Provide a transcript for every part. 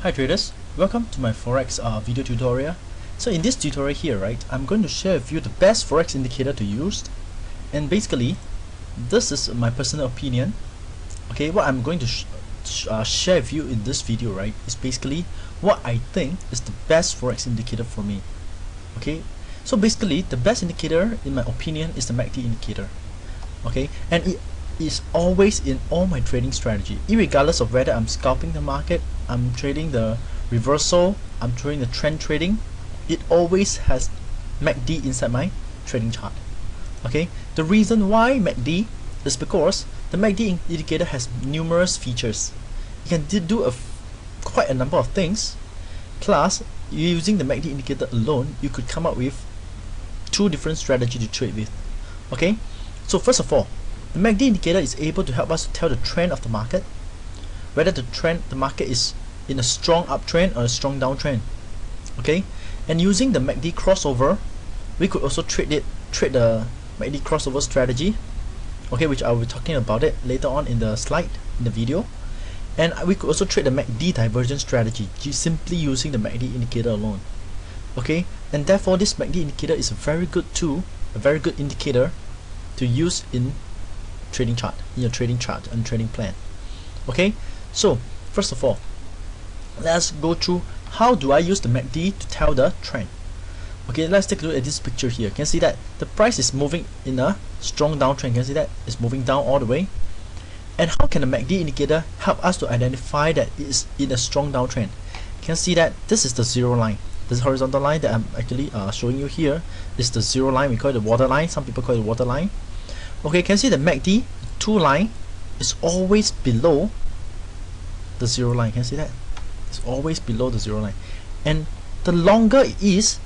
Hi traders, welcome to my Forex video tutorial. So in this tutorial here, right, I'm going to share with you the best Forex indicator to use. And basically, this is my personal opinion. Okay, what I'm going to share with you in this video, right, is basically what I think is the best Forex indicator for me. Okay, so basically the best indicator in my opinion is the MACD indicator. Okay, and it is always in all my trading strategy, irregardless of whether I'm scalping the market, I'm trading the reversal, I'm trading the trend trading, it always has MACD inside my trading chart. Okay, the reason why MACD is because the MACD indicator has numerous features. You can do quite a number of things, plus using the MACD indicator alone you could come up with two different strategies to trade with. Okay, so first of all, the MACD indicator is able to help us to tell the trend of the market, whether the market is in a strong uptrend or a strong downtrend. Okay, and using the MACD crossover, we could also trade the MACD crossover strategy. Okay, which I will be talking about it later on in the slide in the video. And we could also trade the MACD divergence strategy, simply using the MACD indicator alone. Okay, and therefore this MACD indicator is a very good tool, a very good indicator to use in trading chart, in your trading chart and trading plan. Okay, so first of all, let's go through how do I use the MACD to tell the trend. Okay, let's take a look at this picture here. You can see that the price is moving in a strong downtrend. You can see that it's moving down all the way. And how can the MACD indicator help us to identify that it is in a strong downtrend? You can see that this is the zero line. This horizontal line that I'm actually showing you here is the zero line. We call it the water line. Some people call it the water line. Okay, you can see the MACD 2 line is always below the zero line. Can you see that? It's always below the zero line. And the longer it is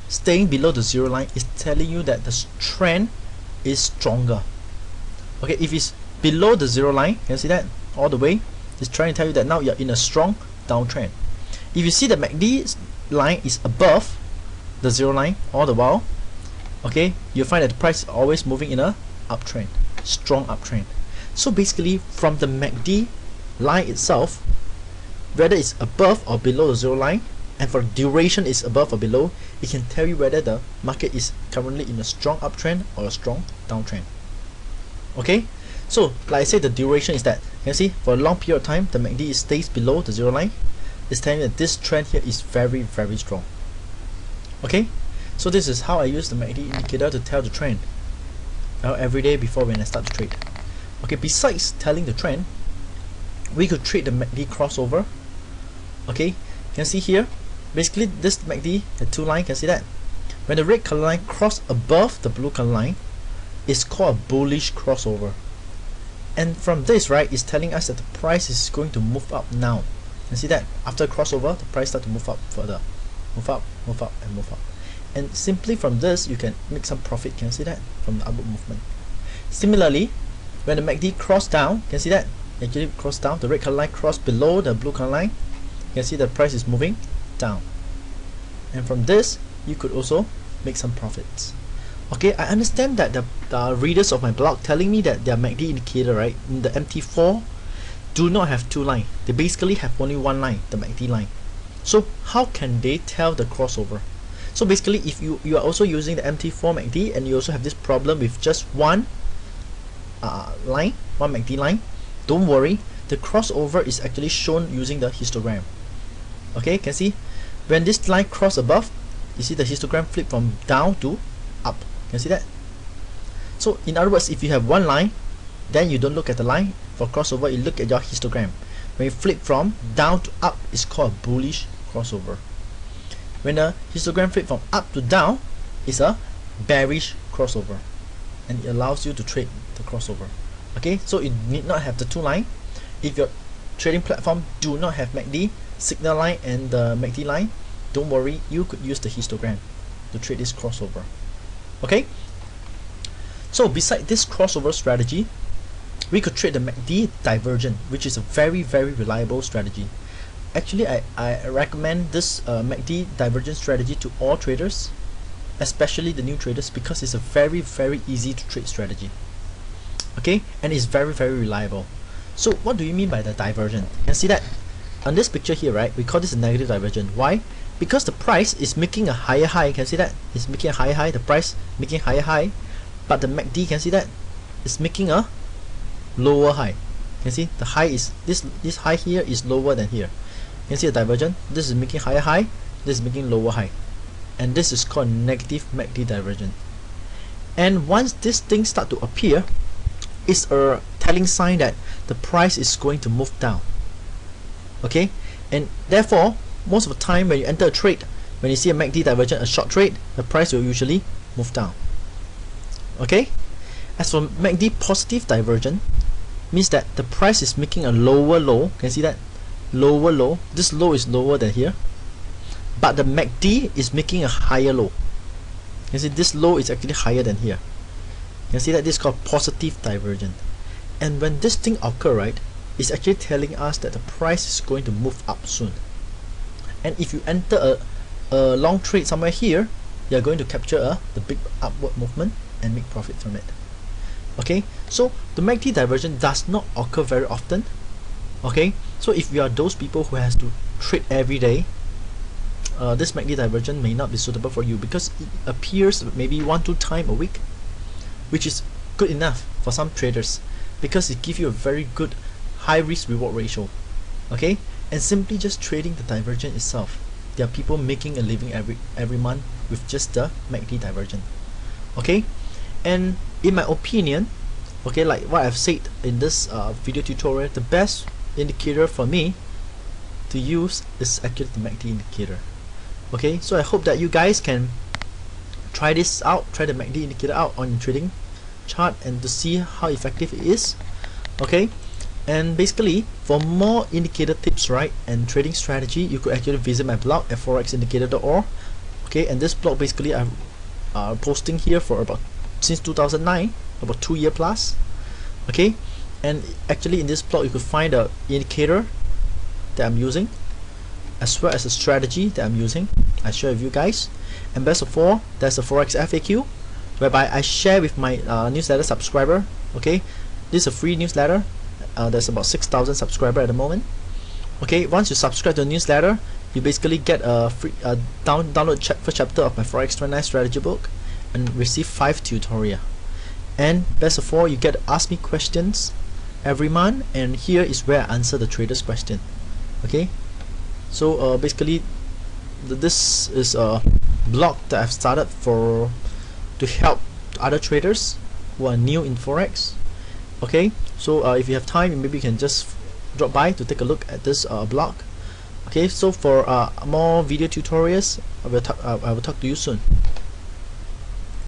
staying below the zero line is telling you that the trend is stronger. Okay, if it's below the zero line, can you see that? All the way, it's trying to tell you that now you're in a strong downtrend. If you see the MACD line is above the zero line all the while, okay, you'll find that the price is always moving in a uptrend, strong uptrend. So basically, from the MACD line itself, whether it's above or below the zero line, and for duration is above or below, it can tell you whether the market is currently in a strong uptrend or a strong downtrend. Okay, so like I said, the duration is that, you can see for a long period of time the MACD stays below the zero line. It's telling you that this trend here is very, very strong. Okay, so this is how I use the MACD indicator to tell the trend every day before when I start to trade. Okay, besides telling the trend, we could trade the MACD crossover. Okay, you can see here, basically this MACD, the two line, can see that when the red color line cross above the blue color line, it's called a bullish crossover. And from this, right, it's telling us that the price is going to move up now. You can see that after crossover, the price start to move up further, move up, and move up. And simply from this, you can make some profit. Can you see that from the upward movement? Similarly, when the MACD cross down, can you see that actually cross down, the red color line cross below the blue color line. You can see the price is moving down. And from this, you could also make some profits. Okay, I understand that the readers of my blog telling me that their MACD indicator, right, in the MT4 do not have two lines. They basically have only one line, the MACD line. So how can they tell the crossover? So basically, if you are also using the MT4 MACD and you also have this problem with just one line, one MACD line, don't worry, the crossover is actually shown using the histogram. Okay, you can see when this line cross above, you see the histogram flip from down to up. Can you see that? So in other words, if you have one line, then you don't look at the line. For crossover, you look at your histogram. When you flip from down to up, it's called a bullish crossover. When the histogram flip from up to down, it's a bearish crossover, and it allows you to trade the crossover. Okay, so you need not have the two line. If your trading platform do not have MACD signal line and the MACD line, don't worry, you could use the histogram to trade this crossover. Okay, so beside this crossover strategy, we could trade the MACD divergent, which is a very, very reliable strategy. Actually, I recommend this MACD divergent strategy to all traders, especially the new traders, because it's a very, very easy to trade strategy. Okay, and it's very, very reliable. So what do you mean by the divergent? You can see that on this picture here, right, we call this a negative divergence. Why? Because the price is making a higher high. Can you see that? It's making a higher high. The price making higher high, but the MACD, can you see that? It's making a lower high. Can you see the high is this high here is lower than here. Can you see the divergence? This is making higher high. This is making lower high, and this is called negative MACD divergence. And once this thing start to appear, it's a telling sign that the price is going to move down. Okay, and therefore most of the time when you enter a trade, when you see a MACD divergence, a short trade, the price will usually move down. Okay, as for MACD positive divergence, means that the price is making a lower low. Can you see that? Lower low. This low is lower than here, but the MACD is making a higher low. You see this low is actually higher than here. You can see that this is called positive divergence. And when this thing occur, right, it's actually telling us that the price is going to move up soon. And if you enter a long trade somewhere here, you're going to capture the big upward movement and make profit from it. Okay, so the MACD divergence does not occur very often. Okay, so if you are those people who has to trade every day, this MACD divergence may not be suitable for you, because it appears maybe 1-2 times a week, which is good enough for some traders, because it gives you a very good high risk reward ratio. Okay, and simply just trading the divergence itself, there are people making a living every month with just the MACD divergence. Okay, and in my opinion, okay, like what I've said in this video tutorial, the best indicator for me to use is actually the MACD indicator. Okay, so I hope that you guys can try this out, try the MACD indicator out on your trading chart, and to see how effective it is. Okay, and basically for more indicator tips, right, and trading strategy, you could actually visit my blog at forexindicator.org. okay, and this blog basically I'm posting here for about since 2009, about 2 years plus. Okay, and actually in this blog you could find the indicator that I'm using, as well as the strategy that I'm using. I share with you guys, and best of all, there's a Forex FAQ whereby I share with my newsletter subscriber. Okay, this is a free newsletter. There's about 6,000 subscribers at the moment. Okay, once you subscribe to the newsletter, you basically get a free download first chapter of my Forex 29 strategy book and receive 5 tutorials. And best of all, you get to ask me questions every month, and here is where I answer the traders' question. Okay, so basically this is a blog that I've started to help other traders who are new in Forex. Okay, so if you have time, maybe you can just drop by to take a look at this blog. Okay, so for more video tutorials, I will talk to you soon.